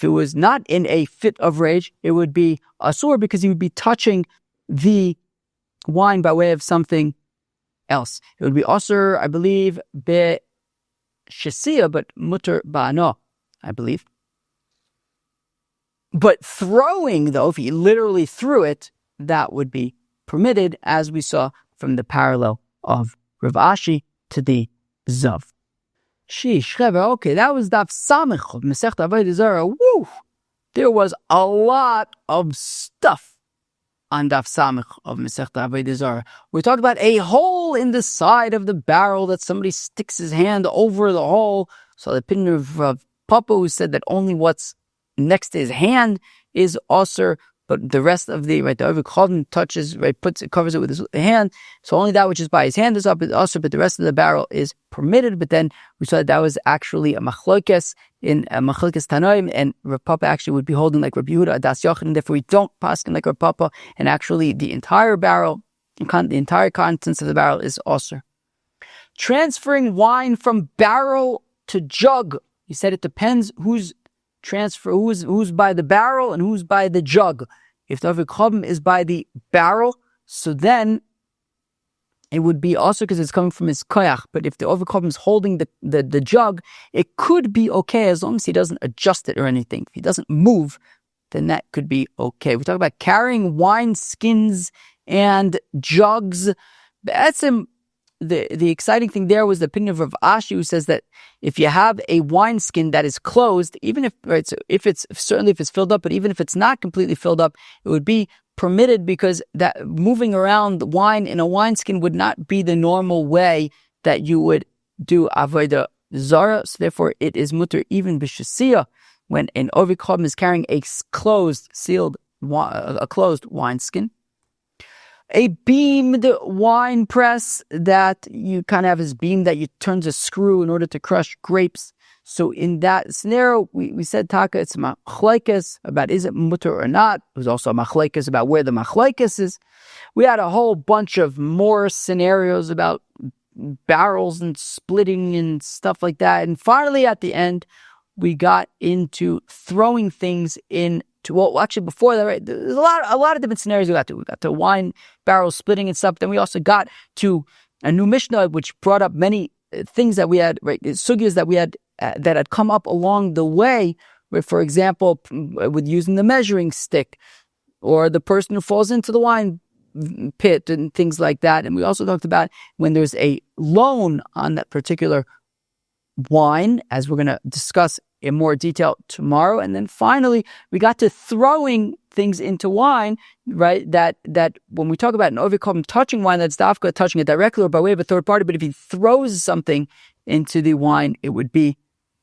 was not in a fit of rage, it would be asur, because he would be touching the wine by way of something else. It would be asur, I believe, be shasiya, but mutter ba'ano, I believe. But throwing, though, if he literally threw it, that would be permitted, as we saw from the parallel of Rav Ashi to the Zav. Okay, that was Daf Samech of Masechet Avodah Zarah. Woo! There was a lot of stuff on Daf Samech of Masechet Avodah Zarah. We're talking about a hole in the side of the barrel that somebody sticks his hand over the hole. So the opinion of Papa, who said that only what's next to his hand is osir, but the rest of the Oved Chacham touches, covers it with his hand. So only that which is by his hand is osir, but the rest of the barrel is permitted. But then we saw that was actually a machlokes in a machlokes Tanoim, and Rav Papa actually would be holding like Rabbi Yehuda Adas Yochanan, and therefore we don't paskin like Rav Papa, and actually the entire barrel, the entire contents of the barrel is osir. Transferring wine from barrel to jug. He said it depends who's by the barrel and who's by the jug. If the Oved Chacham is by the barrel, so then it would be also because it's coming from his koyach. But if the Oved Chacham is holding the jug, it could be okay as long as he doesn't adjust it or anything. If he doesn't move, then that could be okay. We talk about carrying wine skins and jugs. The exciting thing there was the opinion of Rav Ashi, who says that if you have a wineskin that is closed, even if it's filled up, but even if it's not completely filled up, it would be permitted, because that moving around the wine in a wineskin would not be the normal way that you would do Avodah Zarah. So therefore, it is mutter even b'shasiya when an Oved Chacham is carrying a closed wineskin. A beamed wine press that you kind of have this beam that you turn a screw in order to crush grapes. So in that scenario, we said taka, it's machlekes about is it mutter or not. It was also a machlekes about where the machlekes is. We had a whole bunch of more scenarios about barrels and splitting and stuff like that. And finally, at the end, we got into throwing things in. Well, actually, before that, right, there's a lot of different scenarios we got to. We got to wine barrel splitting and stuff. Then we also got to a new Mishnah, which brought up many things that we had, right, sugyas that we had that had come up along the way. Where, for example, with using the measuring stick, or the person who falls into the wine pit and things like that. And we also talked about when there's a loan on that particular wine, as we're going to discuss in more detail tomorrow. And then finally, we got to throwing things into wine, right? That when we talk about an Oved Chacham touching wine, that's dafka touching it directly or by way of a third party. But if he throws something into the wine, it would be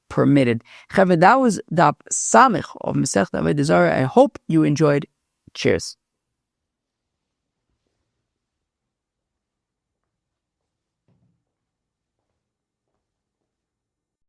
permitted. That was Daf Samech of Masechet Avodah Zarah. I hope you enjoyed. Cheers.